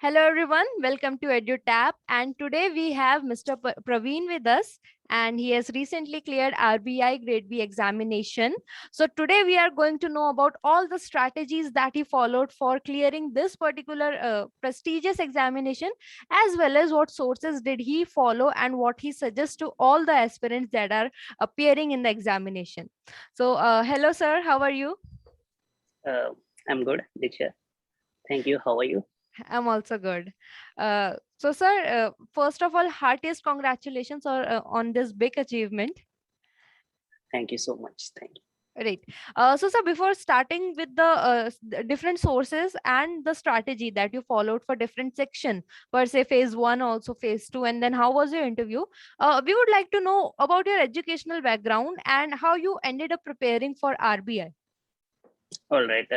Hello everyone, welcome to EduTap, and today we have Mr. Praveen with us, and he has recently cleared RBI Grade B examination. So today we are going to know about all the strategies that he followed for clearing this particular prestigious examination, as well as what sources did he follow and what he suggests to all the aspirants that are appearing in the examination. So hello sir, how are you? Uh, I'm good, Diksha. Thank you. How are you? I'm also good. Sir, first of all, heartiest congratulations on this big achievement. Thank you so much. Thank you. Right. Sir, before starting with the different sources and the strategy that you followed for different section, per se phase one, also phase two, and then how was your interview? We would like to know about your educational background and how you ended up preparing for RBI. All right.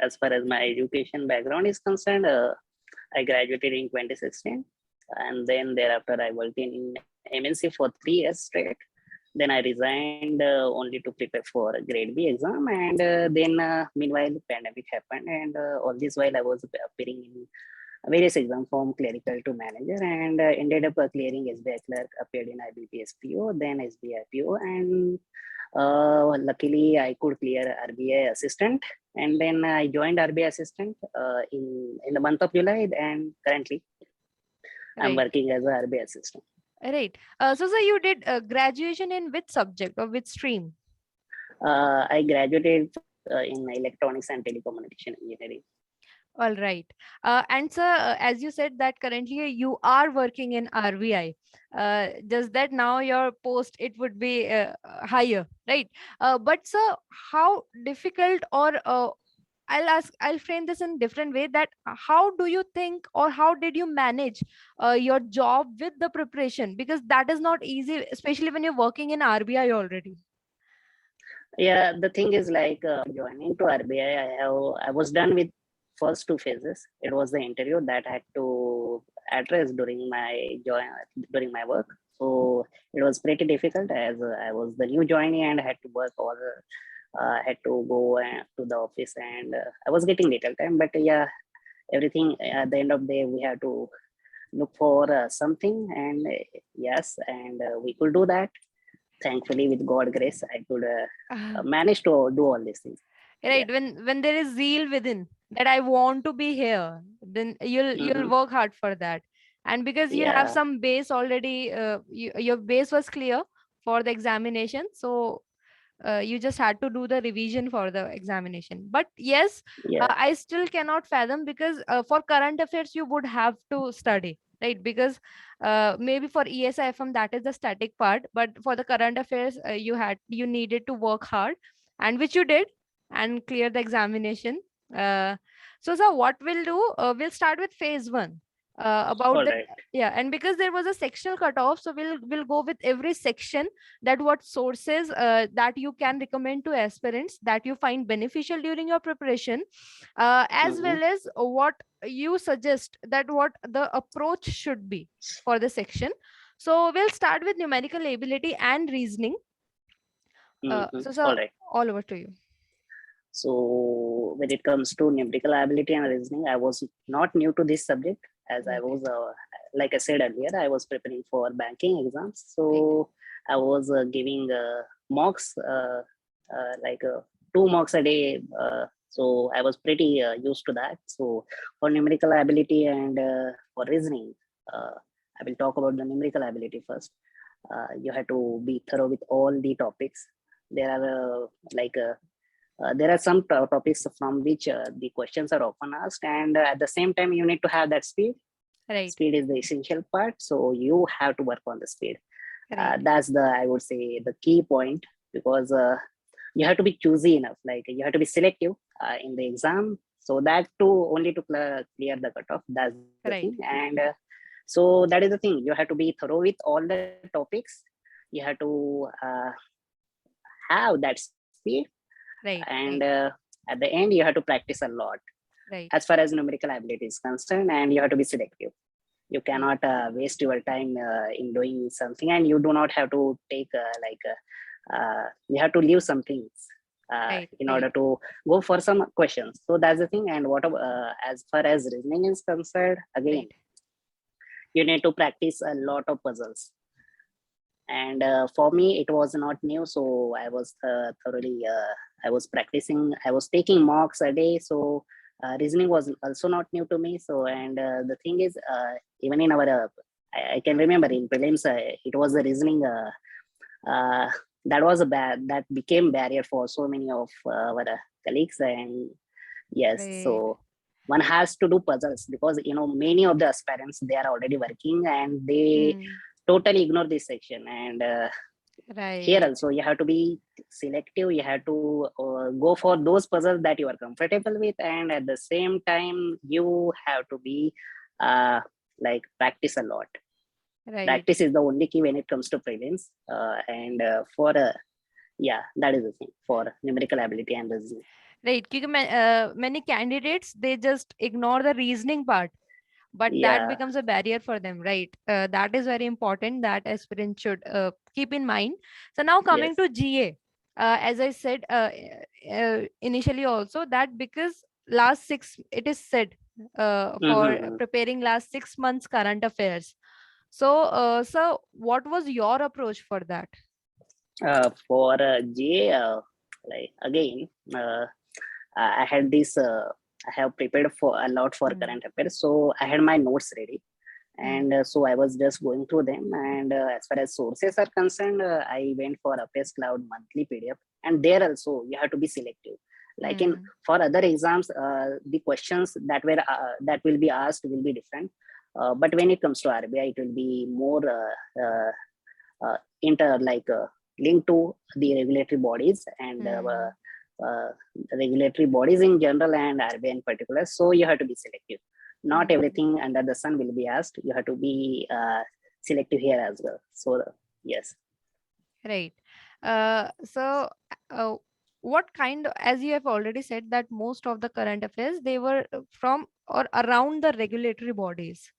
As far as my education background is concerned, I graduated in 2016, and then thereafter I worked in MNC for 3 years straight. Then I resigned only to prepare for a Grade B exam, and then meanwhile the pandemic happened, and all this while I was appearing in various exams from clerical to manager, and ended up clearing SBI clerk, appeared in IBPS PO, then SBI PO, and luckily I could clear RBI assistant, and then I joined RBI assistant in the month of July, and currently I'm Right. working as a RBI assistant. Right. Sir, you did graduation in which subject or which stream? I graduated in electronics and telecommunication engineering. All right. And sir, as you said that currently you are working in RBI, just that now your post it would be higher, right? But sir, how difficult or I'll frame this in different way that how do you think or how did you manage your job with the preparation? Because that is not easy, especially when you're working in RBI already. Yeah, the thing is like joining to RBI, I was done with first two phases. It was the interview that I had to address during my work. So it was pretty difficult as I was the new joinee and I had to work all. Had to go to the office, and I was getting little time. But yeah, everything at the end of the day we have to look for something, and yes, and we could do that. Thankfully, with God grace, I could manage to do all these things. Yeah. Right, when there is zeal within that I want to be here, then you'll Hmm. work hard for that. And because you have Yeah. some base already, your base was clear for the examination, so you just had to do the revision for the examination. But yes, Yeah. I still cannot fathom, because for current affairs you would have to study, right? Because maybe for ESIFM that is the static part, but for the current affairs you needed to work hard, and which you did, and clear the examination. Uh, so what we'll do, we'll start with phase one, about All the, right. yeah. And because there was a sectional cutoff, so we'll go with every section, that what sources that you can recommend to aspirants that you find beneficial during your preparation, as Hmm. well as what you suggest that what the approach should be for the section. So we'll start with numerical ability and reasoning. So All right. all over to you. So when it comes to numerical ability and reasoning, I was not new to this subject, as I Right. was, like I said earlier, I was preparing for banking exams. Right. So I was giving mocks, like 2 mocks a day. So I was pretty used to that. So for numerical ability and for reasoning, uh, I will talk about the numerical ability first. You have to be thorough with all the topics. There are there are some topics from which the questions are often asked, and at the same time you need to have that speed. Right. Speed is the essential part, so you have to work on the speed. Right. That's the, I would say, the key point, because you have to be choosy enough, like you have to be selective in the exam, so that too only to clear the cutoff. That's the thing. Right. And so that is the thing, you have to be thorough with all the topics. You have to have that speed, Right. and Right. at the end you have to practice a lot Right. as far as numerical ability is concerned, and you have to be selective. You Right. cannot waste your time in doing something, and you do not have to take you have to leave some things. Right. in Right. order to go for some questions. So that's the thing. And what as far as reasoning is concerned, again, Right. you need to practice a lot of puzzles. And for me, it was not new. So I was thoroughly, I was practicing, I was taking mocks a day. So reasoning was also not new to me. So, and the thing is, even in our, I can remember in prelims, it was the reasoning uh, that was that became barrier for so many of our colleagues. And yes, Right. so one has to do puzzles because many of the aspirants, they are already working and they Hmm. totally ignore this section. And here Right. also you have to be selective. You have to go for those puzzles that you are comfortable with, and at the same time you have to be like practice a lot. Right. Practice is the only key when it comes to prelims. And for yeah, that is the thing for numerical ability and reasoning. Right. क्योंकि many candidates, they just ignore the reasoning part, but that Yeah. becomes a barrier for them, right? That is very important that aspirants should keep in mind. So now coming Yes. to GA, as I said initially also, that because last six, it is said for Mm-hmm. preparing last 6 months current affairs. So what was your approach for that? For GA, like again, uh, I had this. I have prepared for a lot for Hmm. current affairs, so I had my notes ready, Hmm. and so I was just going through them. And as far as sources are concerned, I went for Affairs Cloud monthly PDF, and there also you have to be selective. Like in Hmm. for other exams, the questions that will be asked will be different. But when it comes to RBI, it will be more linked to the regulatory bodies and Hmm. regulatory bodies in general and RBI in particular. So you have to be selective. Not Hmm. everything under the sun will be asked. You have to be selective here as well. So yes. Right. So, uh, what kind, as you have already said, that most of the current affairs, they were from or around the regulatory bodies,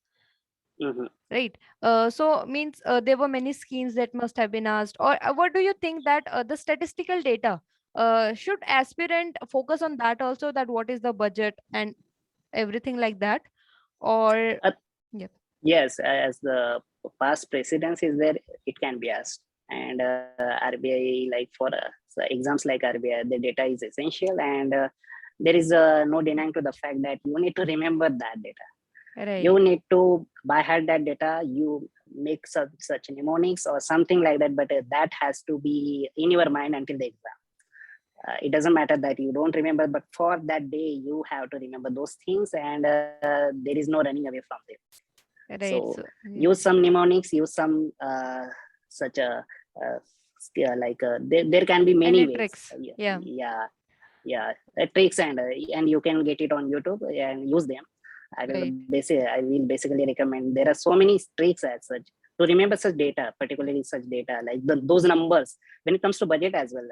Mm-hmm. right? So means there were many schemes that must have been asked. Or what do you think that the statistical data should aspirant focus on that also? That what is the budget and everything like that? Or Uh, yeah. yes, as the past precedence is there, it can be asked. And RBI, like for so exams like RBI, the data is essential, and there is no denying to the fact that you need to remember that data. You Right. need to by heart that data. You make such mnemonics or something like that, but that has to be in your mind until the exam. It doesn't matter that you don't remember, but for that day you have to remember those things, and there is no running away from them. Right. So So yeah. use some mnemonics, use some such a there can be many Any ways. tricks? Yeah. Yeah, tricks, and you can get it on YouTube and use them. Right. I will basically recommend. There are so many tricks as such to remember such data, particularly such data like those numbers. When it comes to budget as well,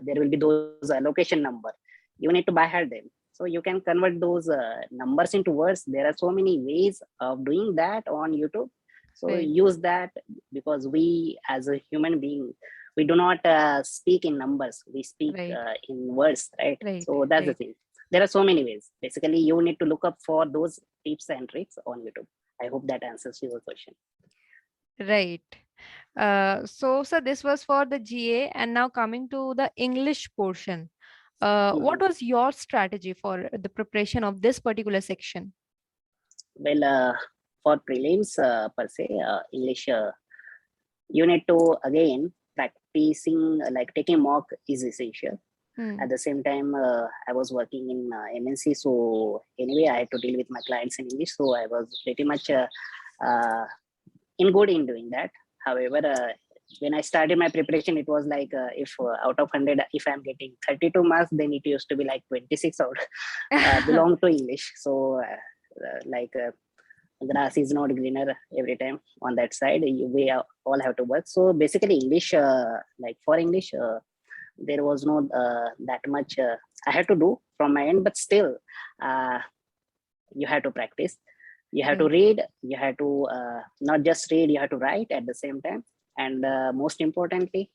there will be those allocation number. You need to by heart them, so you can convert those numbers into words. There are so many ways of doing that on YouTube. So Right. use that, because we as a human being, we do not speak in numbers, we speak Right. in words, right? Right. So that's the Right. thing. There are so many ways. Basically, you need to look up for those tips and tricks on YouTube. I hope that answers your question. Right. So this was for the GA, and now coming to the English portion. What Mhm. was your strategy for the preparation of this particular section? Well, for prelims per se, English, you need to again practicing, like taking mock is essential. Hmm. At the same time, I was working in MNC, so anyway I had to deal with my clients in English, so I was pretty much uh, in good in doing that. However, when I started my preparation, it was like if out of 100, if I'm getting 32 marks, then it used to be like 26 out belong to English. So like grass is not greener every time on that side. We all have to work. So basically English, like for English, there was no that much I had to do from my end, but still uh, you have to practice. You have to Right. read. You have to not just read, you have to write at the same time. And most importantly,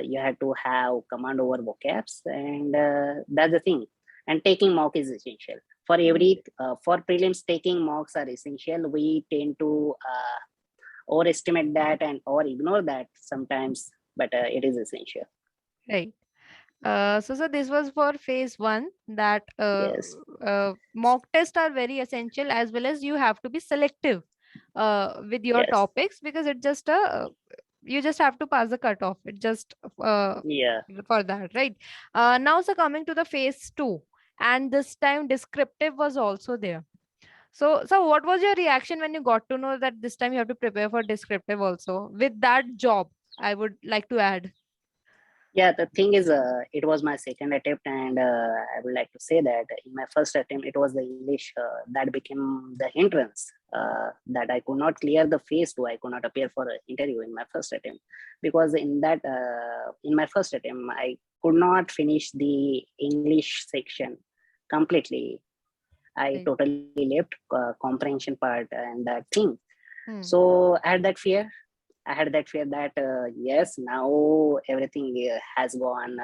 You have to have command over vocabs, and that's the thing. And taking mock is essential for every for prelims. Taking mocks are essential. We tend to overestimate that and or ignore that sometimes, but it is essential. Right. So this was for phase one, that Yes, mock tests are very essential, as well as you have to be selective with your yes, topics, because it just you just have to pass the cutoff. It just uh, yeah. for that, right? Now, so coming to the phase two, and this time descriptive was also there. So what was your reaction when you got to know that this time you have to prepare for descriptive also with that job? I would like to add. Yeah, the thing is, it was my second attempt, and I would like to say that in my first attempt, it was the English that became the hindrance. That I could not clear the phase two. I could not appear for an interview in my first attempt because in my first attempt, I could not finish the English section completely. I Right. totally left comprehension part and that thing. Hmm. So I had that fear that yes, now everything has gone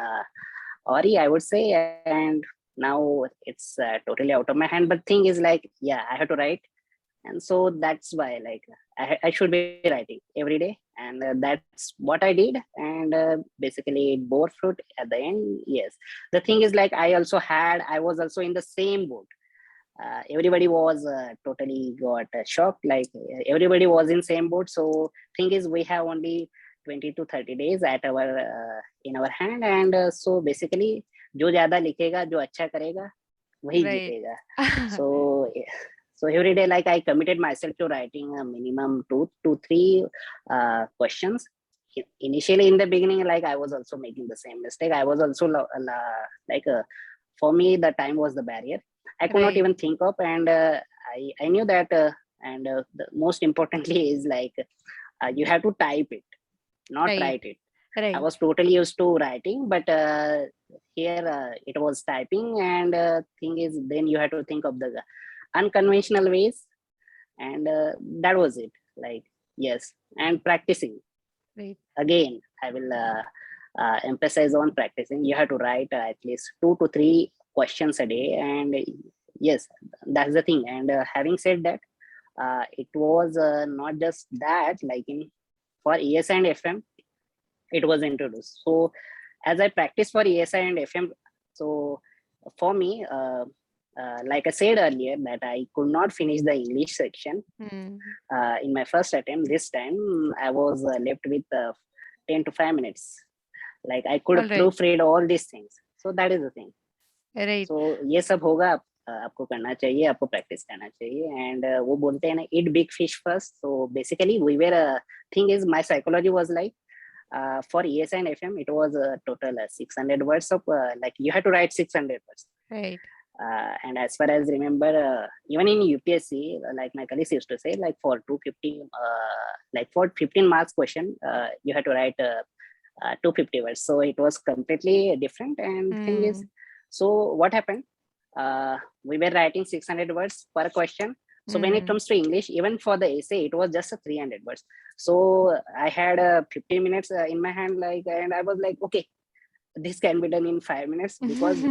awry, I would say, and now it's totally out of my hand. But thing is, like, yeah, I have to write, and so that's why, like, I should be writing every day, and that's what I did, and basically it bore fruit at the end. Yes, the thing is, like, I was also in the same boat. Everybody was totally got shocked, like everybody was in same boat. So thing is, we have only 20 to 30 days at our in our hand, and so basically जो ज्यादा लिखेगा, जो अच्छा करेगा, वही Right. जीतेगा. So so every day, like, I committed myself to writing a minimum 2 to 3 questions. Initially in the beginning, like, I was also making the same mistake. I was also like for me the time was the barrier. I could not Right. even think of, and I knew that, and the most importantly is, like, you have to type it, not Right. write it. I Right. was totally used to writing, but here it was typing, and thing is, then you have to think of the unconventional ways, and that was it. Like, yes, and practicing Right. again. I will emphasize on practicing. You have to write at least 2 to 3 questions a day, and yes, that's the thing. And having said that, it was not just that. Like, in for ESI and FM, it was introduced. So as I practice for ESI and FM, so for me, like I said earlier, that I could not finish the English section Hmm. in my first attempt. This time I was left with 10 to 5 minutes. Like, I could All right. proofread all these things. So that is the thing. Right. So ये सब होगा, आपको करना चाहिए, आपको practice करना चाहिए. And वो बोलते हैं ना, eat big fish first. So basically we were thing is, my psychology was like, for ESI and FM, it was a total 600 words of like, you have to write 600 words. Right. And as far as remember, even in UPSC, like my colleagues used to say, like, for 250, like for 15 marks question, you have to write 250 words. So it was completely different. And thing is, Hmm. so what happened? We were writing 600 words per question. So when it Hmm. comes to English, even for the essay, it was just a 300 words. So I had 15 minutes in my hand, like, and I was like, okay, this can be done in 5 minutes, because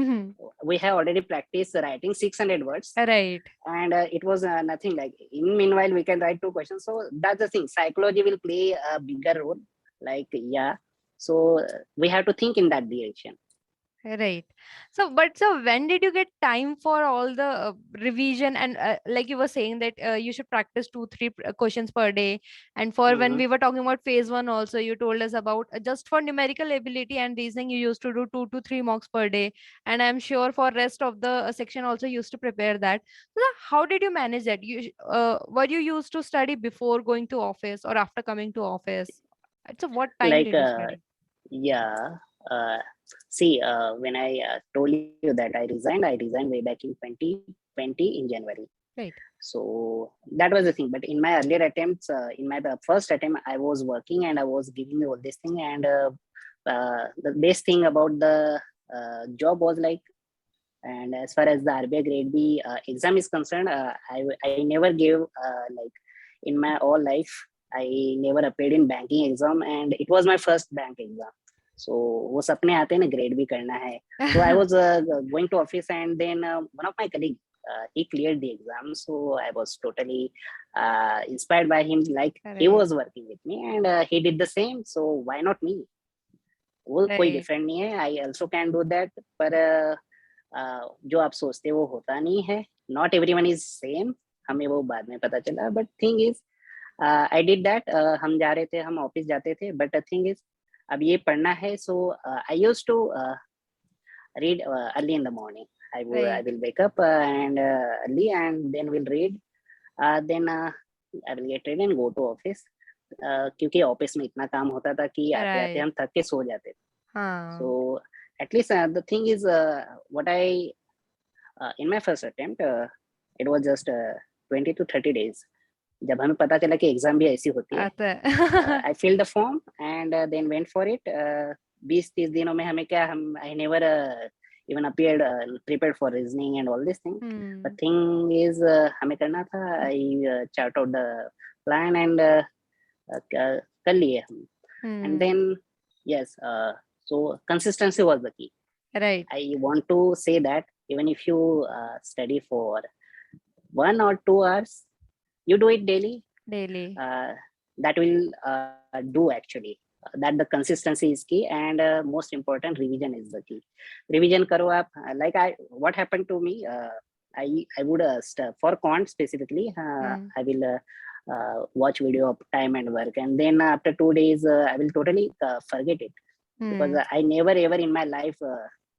we have already practiced writing 600 words, Right. and it was nothing. Like, in meanwhile, we can write 2 questions. So that's the thing. Psychology will play a bigger role. Like, yeah. So we have to think in that direction. Right. So when did you get time for all the revision, and like you were saying that you should practice 2 3 questions per day, and for when Mhm. we were talking about phase one also, you told us about just for numerical ability and reasoning you used to do 2 to 3 mocks per day, and I'm sure for rest of the section also you used to prepare that. So how did you manage that? Were you used to study before going to office or after coming to office? So what time Like, did you study? yeah. Uh, See, when I told you that I resigned way back in 2020 in January. Right. So that was the thing. But in my earlier attempts, in my first attempt, I was working and I was giving all this thing. And the best thing about the job was, like, and as far as the RBI Grade B exam is concerned, I never gave, like, in my all life, I never appeared in banking exam, and it was my first bank exam. So वो सपने आते हैं ना grade B करना है. So I was going to office, and then one of my colleague he cleared the exam, so I was totally inspired by him. Like he Right. was working with me, and he did the same. So why not me? वो कोई Right. different नहीं है. I also can do that. पर जो आप सोचते हो वो होता नहीं है. Not everyone is same. हमें वो बाद में पता चला. But thing is, I did that. हम जा रहे थे, हम ऑफिस जाते थे. But the thing is, अब ये पढ़ना है. So I used to read early in the morning. I Right. will wake up and early, and then will read. Then I will get ready and go to office. क्योंकि office में इतना काम होता था कि आते आते Right. हम थक के सो जाते थे. हाँ. So at least the thing is, what I in my first attempt, it was just 20 to 30 days. जब हमें पता चला कि एग्जाम भी ऐसी होती है, आता है. I filled the form and then went for it. 20-30 दिनों में हमें क्या, हम I never even appeared prepared for reasoning and all these things. The thing is, हमें करना था. I chart out the plan and कर लिए हम. And then yes, so consistency was the key. Right. I want to say that even if you study for 1 or 2 hours, you do it daily. Daily. That will do actually. That the consistency is key, and most important, revision is the key. Revision karo aap. Like what happened to me, I would for quant specifically, I will watch video of time and work, and then after 2 days I will totally forget it, because I never ever in my life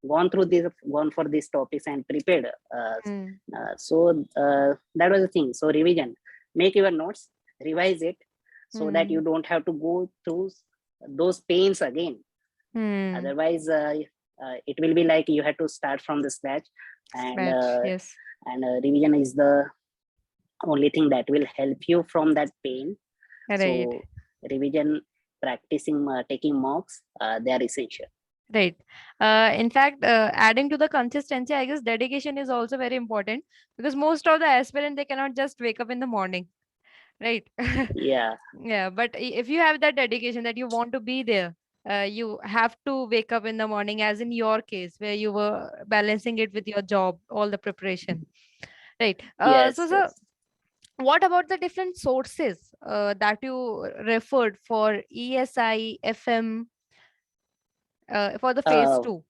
gone for these topics and prepared. So that was the thing. So revision, make your notes, revise it, so that you don't have to go through those pains again. Otherwise it will be like you have to start from the scratch, and Yes. and revision is the only thing that will help you from that pain. Right. So revision, practicing, taking mocks, they are essential. Right. In fact, adding to the consistency, I guess dedication is also very important, because most of the aspirant, they cannot just wake up in the morning. Right. Yeah. Yeah. But if you have that dedication that you want to be there, you have to wake up in the morning, as in your case, where you were balancing it with your job, all the preparation. Right. Yes, So yes. what about the different sources that you referred for ESI, FM, for the phase 2?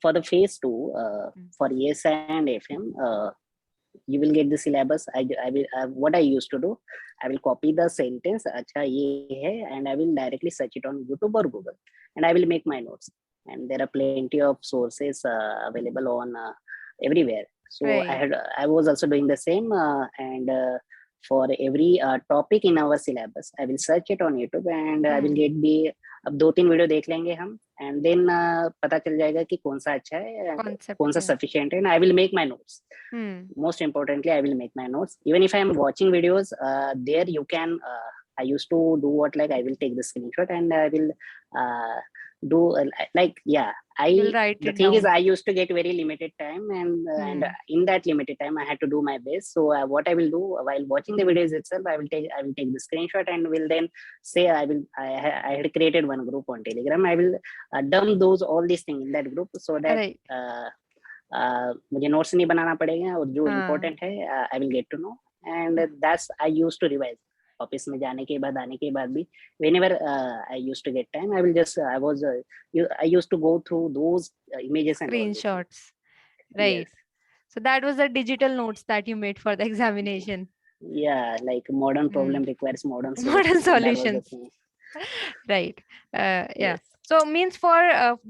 For the phase 2, for ESI and FM, you will get the syllabus. I will what I used to do, I will copy the sentence, acha ye hai, and I will directly search it on YouTube or Google, and I will make my notes. And there are plenty of sources available on everywhere. So Right. I was also doing the same, and for every topic in our syllabus, I will search it on YouTube, and I will get the अब 2-3 video देख लेंगे हम, and then पता चल जाएगा कि कौन सा अच्छा है, कौन सा सफिशिएंट है, and I will make my notes. Most importantly, I will make my notes. Even if I am watching videos, there you can. I used to do what, like I will take the screenshot and I will do like, yeah. The thing is, I used to get very limited time, and in that limited time, I had to do my best. So what I will do while watching the videos itself, I will take the screenshot and will then say I had created one group on Telegram. I will dump all these things in that group, so that मुझे notes नहीं बनाना पड़ेगा, और जो important है I will get to know, and that's I used to revise. Office में जाने के बाद, आने के बाद भी, whenever I used to get time, I will just I used to go through those images and screenshots. Right. Yes. So that was the digital notes that you made for the examination. Yeah, like modern problem requires modern solutions. Right. Yeah. Yes. So means for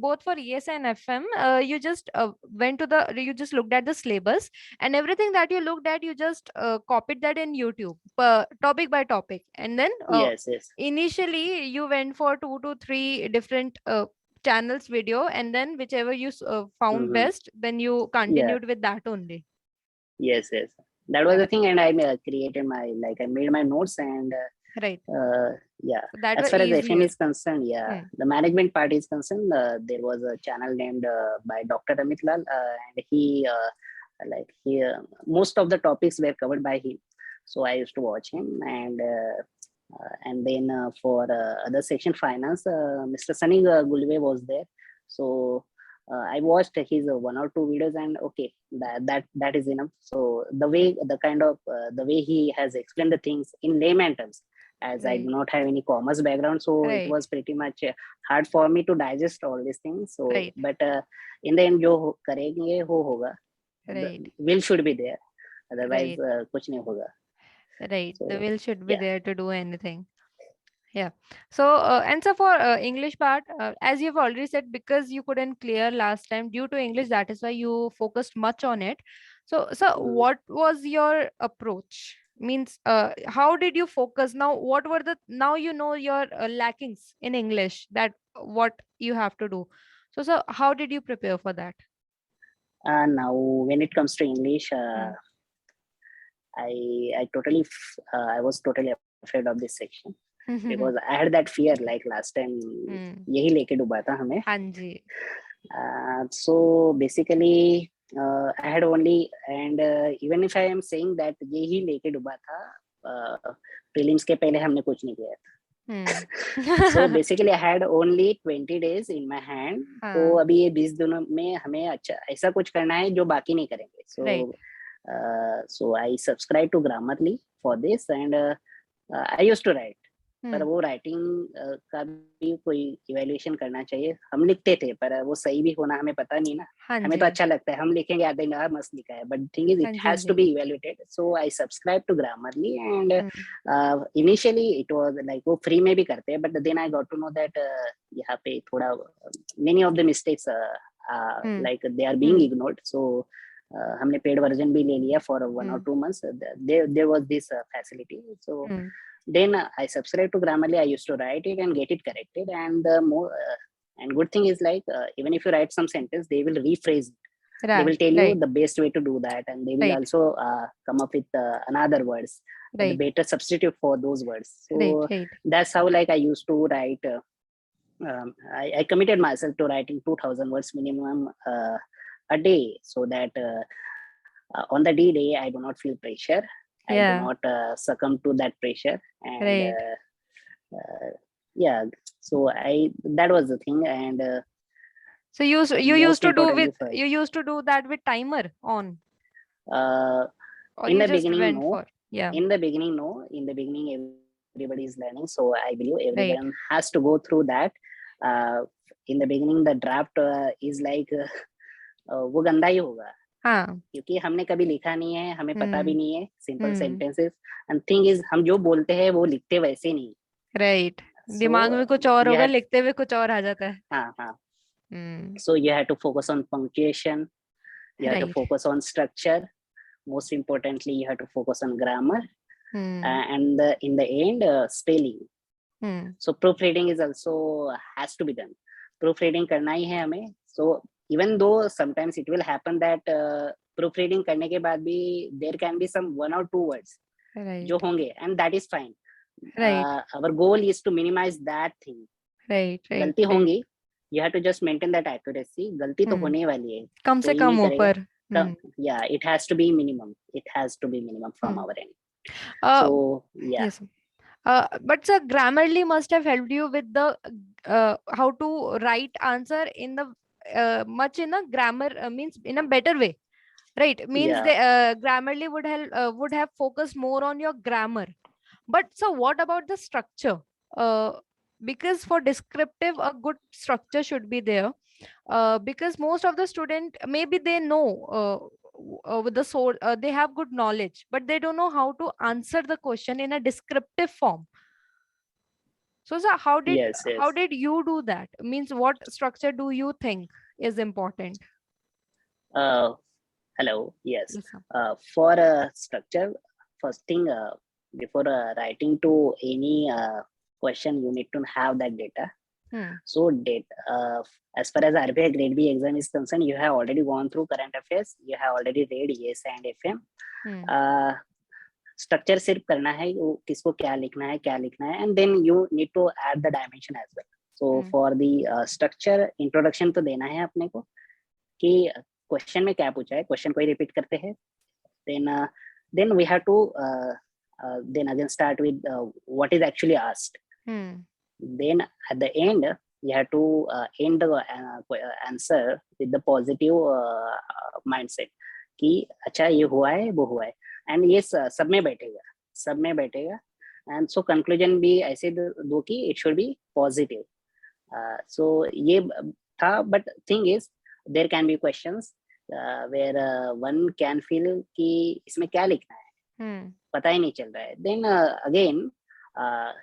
both for ES and FM, you just you just looked at the syllabus, and everything that you looked at, you just copied that in YouTube, topic by topic, and then yes. Initially you went for 2 to 3 different channels video, and then whichever you found best, then you continued with that only. Yes. That was the thing, and I created I made my notes, and right. Yeah. So as far as FM is concerned, the management part is concerned, there was a channel named by Dr. Amit Lal, and he most of the topics were covered by him. So I used to watch him, and And then for other section finance, Mr. Sunny Gulve was there. So I watched his 1 or 2 videos, and okay, that is enough. So the way he has explained the things in layman terms, as I do not have any commerce background, so it was pretty much hard for me to digest all these things. So but in the end, जो करेंगे वो होगा. The will should be there, otherwise कुछ नहीं होगा. Right, So, the will should be there to do anything. Yeah. So, and so for English part, as you've already said, because you couldn't clear last time due to English, that is why you focused much on it. So, what was your approach? Means, how did you focus? Now, what were now you know your lackings in English, that what you have to do. So how did you prepare for that? Now, when it comes to English, I was totally afraid of this section. Because I had that fear like last time यही लेके डूबा था हमें. हाँ जी. So basically I had only, and even if I am saying that यही लेके डूबा था, prelims के पहले हमने कुछ नहीं किया था. So basically I had only 20 days in my hand. तो अभी ये 20 दिनों में हमें अच्छा ऐसा कुछ करना है जो बाकी नहीं करेंगे. So so I subscribe to Grammarly for this, and I used to write. पर वो राइटिंग का भी कोई इवैल्यूएशन करना चाहिए. हम लिखते थे पर वो सही भी होना हमें पता नहीं ना. हमें तो अच्छा लगता है, हम लिखेंगे यार दिन मस्त लिखा है, but thing is it has to be evaluated. So I subscribe to Grammarly, and initially it was like वो फ्री में भी करते हैं, but then I got to know that यहाँ पे थोड़ा many of the mistakes like they are being ignored. So हमने paid version भी ले लिया for 1 or 2 months. There was this facility. So then I subscribe to Grammarly. I used to write it and get it corrected. And the more and good thing is like even if you write some sentence, they will rephrase it. They will tell you the best way to do that, and they will also come up with another words, the better substitute for those words. So that's how like I used to write. I committed myself to writing 2,000 words minimum a day, so that on the day I do not feel pressure. I do not succumb to that pressure, and yeah. So that was the thing, and so you used to do with you used to do that with timer on. In the beginning, no. In the beginning, no. In the beginning, everybody is learning, so I believe everyone has to go through that. In the beginning, the draft is like वो गंदा ही होगा. क्योंकि हमने कभी लिखा नहीं है, हमें पता भी नहीं है simple sentences, and thing is हम जो बोलते हैं वो लिखते वैसे नहीं. राइट. दिमाग में कुछ और होगा, लिखते हुए कुछ और आ जाता है. हाँ. So you have to focus on punctuation, you have to focus on structure, most importantly you have to focus on grammar, and in the end spelling. So proofreading is also has to be done. Proofreading करना ही है हमें. So even though sometimes it will happen that proofreading करने के बाद भी there can be some 1 or 2 words जो होंगे, and that is fine. Our goal is to minimize that thing. गलती होंगी, you have to just maintain that accuracy. गलती तो होने वाली है, कम से कम ऊपर. Yeah, it has to be minimum. It has to be minimum from our end. So yeah. Yes. But sir, Grammarly must have helped you with the how to write answer in the much in a grammar means in a better way, right? Means the Grammarly would have focused more on your grammar. But so what about the structure? Because for descriptive a good structure should be there, because most of the student maybe they know with the source they have good knowledge, but they don't know how to answer the question in a descriptive form. So sir, how did you do that? Means what structure do you think is important? Hello. Yes. For a structure, first thing before writing to any question, you need to have that data. So as far as RBI Grade B exam is concerned, you have already gone through current affairs, you have already read ES and FM. Structure सिर्फ करना है, किसको क्या लिखना है, and then you need to add the dimension as well. So for the structure, introduction तो देना है अपने को कि क्वेश्चन में क्या पूछा है, क्वेश्चन को ही रिपीट करते हैं. Then we have to then again start with what is actually asked. Then at the end you have to end the answer with the positive mindset कि अच्छा ये हुआ है वो हुआ है, and ये सब में बैठेगा and so conclusion भी ऐसे दो कि it should be positive. So ये था, but thing is there can be questions where one can feel कि इसमें क्या लिखना है, पता ही नहीं चल रहा है. Then again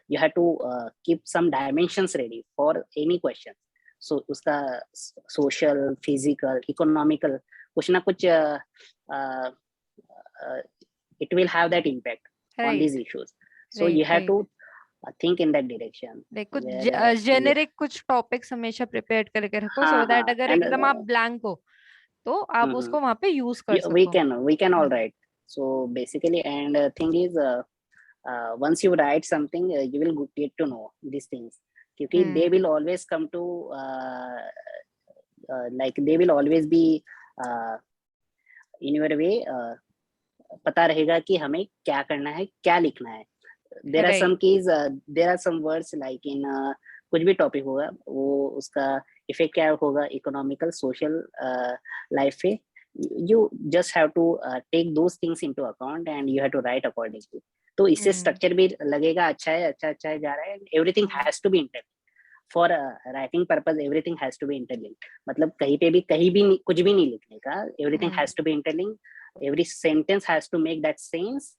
you have to keep some dimensions ready for any question. So उसका social, physical, economical कुछ ना कुछ it will have that impact on these issues. So you have to think in that direction. कुछ generic कुछ topics हमेशा prepared करके रखो, so that अगर एकदम आप blank हो तो आप उसको वहाँ पे use कर सको. We can all write. So basically, and thing is once you write something you will get to know these things क्योंकि they will always come to like they will always be in your way. पता रहेगा कि हमें क्या करना है, क्या लिखना है. There are some keys, there are some words like in कुछ भी टॉपिक होगा वो उसका इफेक्ट क्या होगा इकोनॉमिकल सोशल लाइफ पे. You just have to take those things into account and you have to write accordingly. तो इससे स्ट्रक्चर भी लगेगा अच्छा है जा रहा है. Everything has to be interlinked. For writing purpose everything has to be interlinked. मतलब कहीं भी कुछ भी नहीं लिखने का. Everything has to be interlinked. Every sentence has to make that sense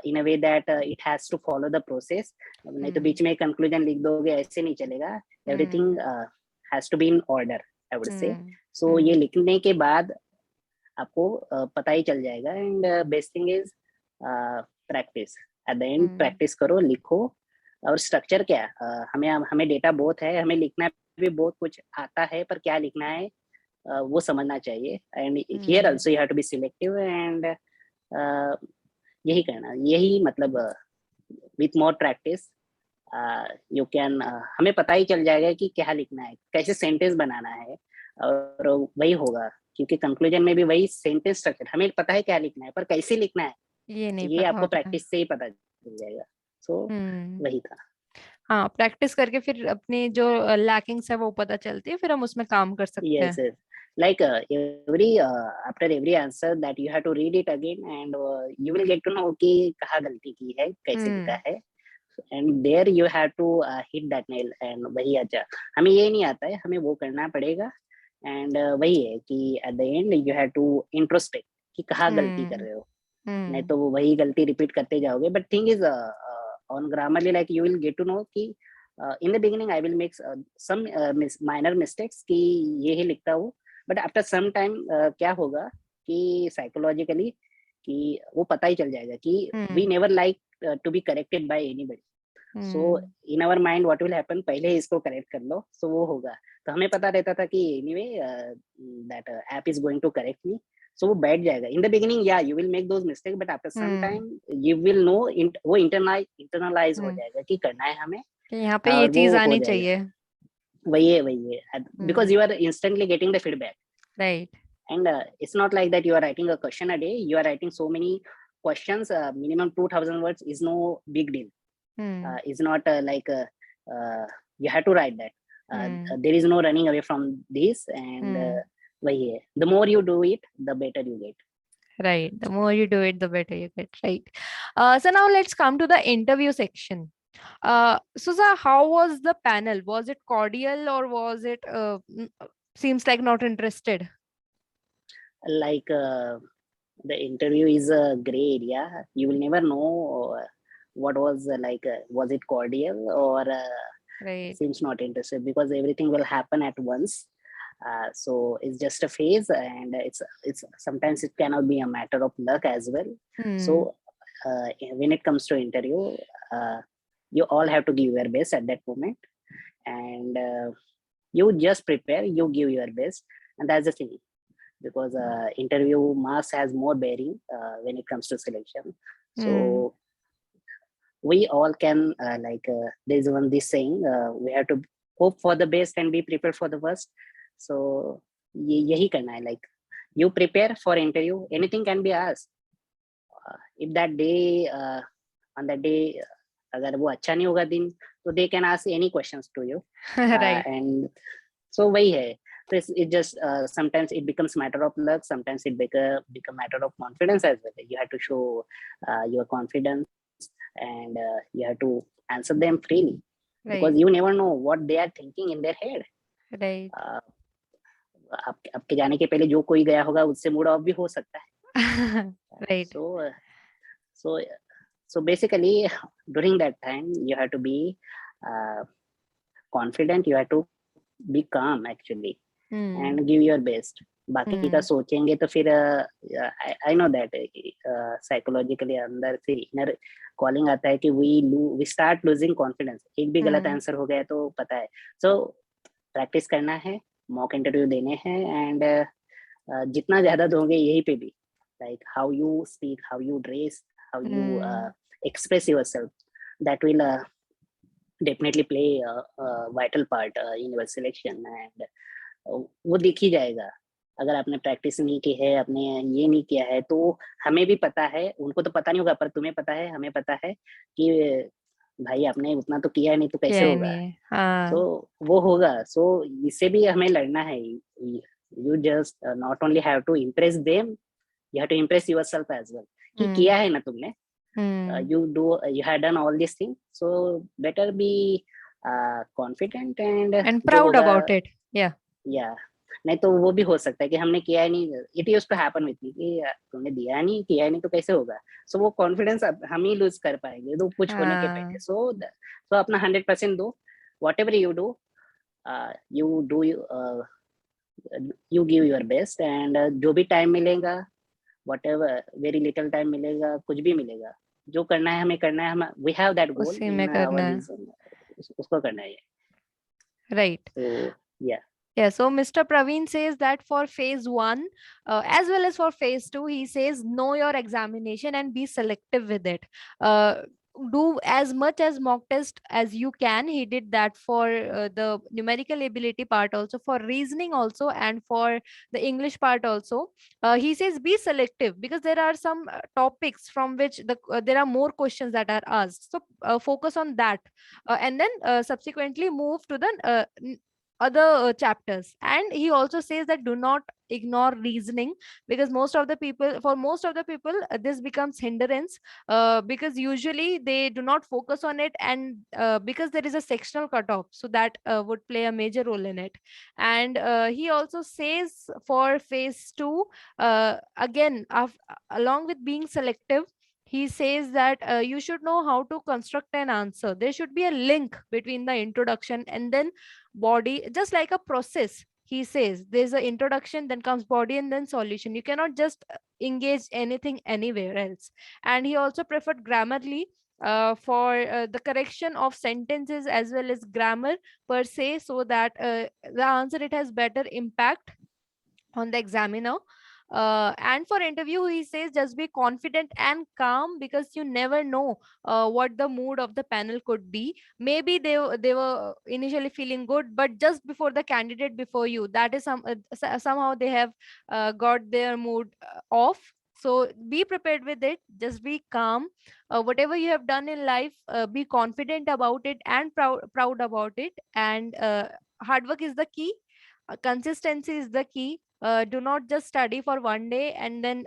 in a way that it has to follow the process. नहीं तो बीच में conclusion लिख दोगे ऐसे नहीं चलेगा. Everything has to be in order, I would say. So ये लिखने के बाद आपको पता ही चल जाएगा. And best thing is practice. At the end practice करो, लिखो. और स्ट्रक्चर क्या है, हमें डेटा बहुत है, हमें लिखना भी बहुत कुछ आता है, पर क्या लिखना है वो समझना चाहिए. And here also you have to be selective and यही करना, यही मतलब with more practice you can, हमें पता ही चल जाएगा कि क्या लिखना है, कैसे सेंटेंस बनाना है, और वही होगा. क्योंकि कंक्लूजन में भी वही सेंटेंस स्ट्रक्चर, हमें पता है क्या लिखना है, पर कैसे लिखना है ये आपको प्रैक्टिस से ही पता चल जाएगा. सो वही था. हाँ, प्रैक्टिस करके फिर अपनी जो लैकिंग्स है वो पता चलती है, फिर हम उसमें काम कर सकते हैं. Yes. Like after every answer that you have to read it again and you will get to know कि कहाँ गलती की है, कैसे लिखा है, and there you have to hit that nail. and वही अच्छा, हमें ये नहीं आता है, हमें वो करना पड़ेगा. and वही है कि at the end you have to introspect कि कहाँ गलती कर रहे हो, नहीं तो वही गलती रिपीट करते जाओगे. but thing is on grammarly like you will get to know कि in the beginning I will make some minor mistakes कि ये ही लिखता हूँ, but after some time क्या होगा कि psychologically कि वो पता ही चल जाएगा कि we never like to be corrected by anybody. So in our mind what will happen, पहले इसको correct कर लो, so वो होगा. तो हमें पता रहता था कि anyway that app is going to correct me. So वो बैठ जाएगा. In the beginning, yeah, you will make those mistakes, but after some time, you will know वो internalize हो जाएगा कि करना है हमें. यहाँ पे ये चीज आनी चाहिए. वही है. Because you are instantly getting the feedback. Right. And it's not like that you are writing a question a day. You are writing so many questions. Minimum 2,000 words is no big deal. It's not like you have to write that. There is no running away from this. And वही है, the more you do it the better you get. Right, the more you do it the better you get. Right. So now let's come to the interview section. Susa, how was the panel? Was it cordial or was it seems like not interested? Like the interview is a gray area. You will never know what was like was it cordial or seems not interested, because everything will happen at once. So it's just a phase, and it's sometimes it cannot be a matter of luck as well. So when it comes to interview, you all have to give your best at that moment, and you just prepare, you give your best, and that's the thing. Because interview marks has more bearing when it comes to selection. So we all can there's this saying, we have to hope for the best and be prepared for the worst. So यही करना है, like you prepare for interview, anything can be asked. If that day on that day अगर वो अच्छा नहीं होगा दिन तो they can ask any questions to you. Right. And so वही है. It just sometimes it becomes matter of luck, sometimes it become matter of confidence as well. You have to show your confidence, and you have to answer them freely, because Right. you never know what they are thinking in their head. Right. आपके जाने के पहले जो कोई गया होगा उससे mood off भी हो सकता है. Right. So basically during that time you have to be confident, you have to be calm actually, and give your best. बाकी का सोचेंगे तो फिर I know that psychologically अंदर से inner calling आता है कि we start losing confidence. एक भी गलत आंसर हो गया तो पता है. So प्रैक्टिस करना है, मॉक इंटरव्यू देने हैं, एंड जितना ज्यादा दोगे यही पे भी, like how you speak, how you dress, how you express yourself, that will definitely play a vital part in your selection. And वो दिख ही जाएगा. अगर आपने प्रैक्टिस नहीं की है, आपने ये नहीं किया है, तो हमें भी पता है, उनको तो पता नहीं होगा पर तुम्हें पता है, हमें पता है कि भाई आपने उतना तो किया नहीं तो कैसे होगा. तो वो होगा. सो इससे भी हमें लड़ना है. You just not only have to impress them, you have to impress yourself as well. कि किया है ना तुमने, you had done all these things, so better be confident and proud about it. Yeah. नहीं तो वो भी हो सकता है कि हमने किया ही नहीं. It used to happen with me कि तुमने दिया नहीं, किया ही नहीं तो कैसे होगा. So वो confidence हम ही lose कर पाएंगे तो कुछ होने के पहले. So अपना 100% दो. Whatever you do, you give your best, and जो भी टाइम मिलेगा, whatever very little time मिलेगा, कुछ भी मिलेगा, जो करना है हमें करना है. हम we have that goal in our vision, उसको करना है. Right. So yeah. Yeah, so Mr. Praveen says that for phase 1 as well as for phase 2, he says know your examination and be selective with it. Do as much as mock test as you can. He did that for the numerical ability part also, for reasoning also, and for the English part also. He says be selective, because there are some topics from which there are more questions that are asked. So focus on that, and then subsequently move to the other chapters. And he also says that do not ignore reasoning, because most of the people this becomes hindrance, because usually they do not focus on it, and because there is a sectional cutoff, so that would play a major role in it. And he also says for phase 2, again along with being selective, he says that you should know how to construct an answer. There should be a link between the introduction and then body, just like a process. He says there's an introduction, then comes body, and then solution. You cannot just engage anything anywhere else. And he also preferred Grammarly for the correction of sentences as well as grammar per se, so that the answer, it has better impact on the examiner. And for interview, he says just be confident and calm, because you never know what the mood of the panel could be. Maybe they were initially feeling good, but just before the candidate before you, that is somehow they have got their mood off. So be prepared with it. Just be calm. Whatever you have done in life, be confident about it and proud about it. And hard work is the key. Consistency is the key. Do not just study for one day and then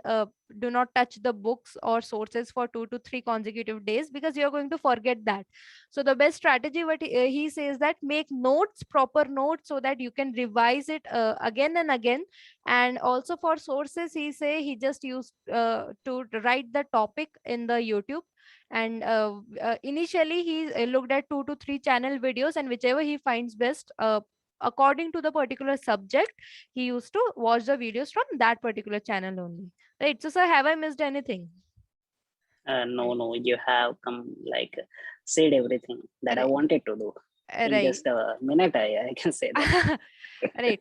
do not touch the books or sources for 2 to 3 consecutive days, because you are going to forget that. So the best strategy, what he says, that make notes, proper notes, so that you can revise it again and again. And also for sources, he just used to write the topic in the YouTube. And initially he looked at 2 to 3 channel videos, and whichever he finds best according to the particular subject, he used to watch the videos from that particular channel only. Right. So sir, have I missed anything? No, you have said everything that I wanted to do in just a minute. I can say that. Right.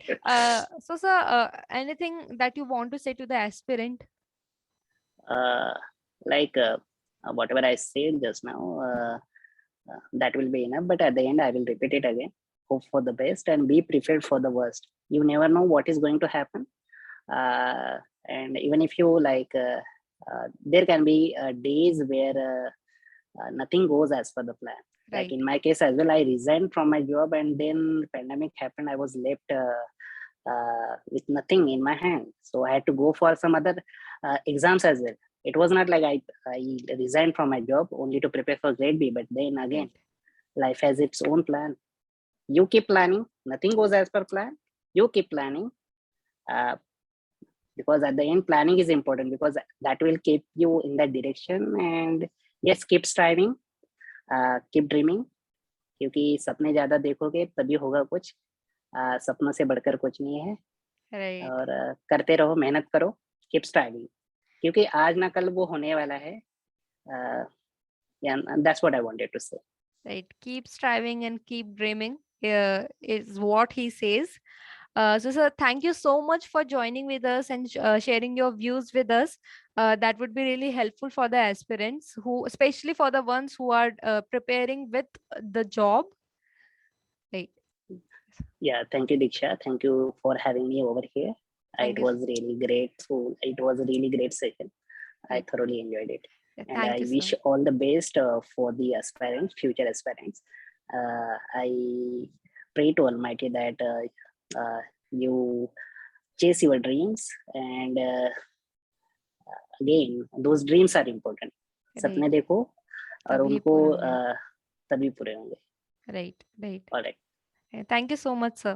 So sir, anything that you want to say to the aspirant? Whatever I said just now, that will be enough, but at the end I will repeat it again. Hope for the best and be prepared for the worst. You never know what is going to happen, and even if you there can be days where nothing goes as per the plan. Like Right. in my case as well, I resigned from my job, and then pandemic happened. I was left with nothing in my hand, so I had to go for some other exams as well. It was not like I resigned from my job only to prepare for grade B, but then again, life has its own plan. You keep planning, nothing goes as per plan. You keep planning, because at the end, planning is important, because that will keep you in that direction. And yes, keep striving, keep dreaming, क्योंकि सपने ज्यादा देखोगे तभी होगा कुछ, सपनों से बढ़कर कुछ नहीं है. Right. और करते रहो, मेहनत करो, कीप स्ट्राइविंग, क्योंकि आज ना कल वो होने वाला है. Yeah, that's what I wanted to say. Right. Keep striving and keep dreaming, is what he says. So, sir, thank you so much for joining with us and sharing your views with us. That would be really helpful for the aspirants, who, especially for the ones who are preparing with the job. Right. Yeah, thank you, Diksha. Thank you for having me over here. Thank It you. was really great. So it was a really great session. I Right. thoroughly enjoyed it. Yeah, And thank I you, wish sir. all the best for the aspirants, future aspirants. I pray to Almighty that you chase your dreams, and again, those dreams are important. सपने Right. देखो और तभी उनको पूरे होंगे. तभी पूरे होंगे. Right. Right. All right. Thank you so much, sir.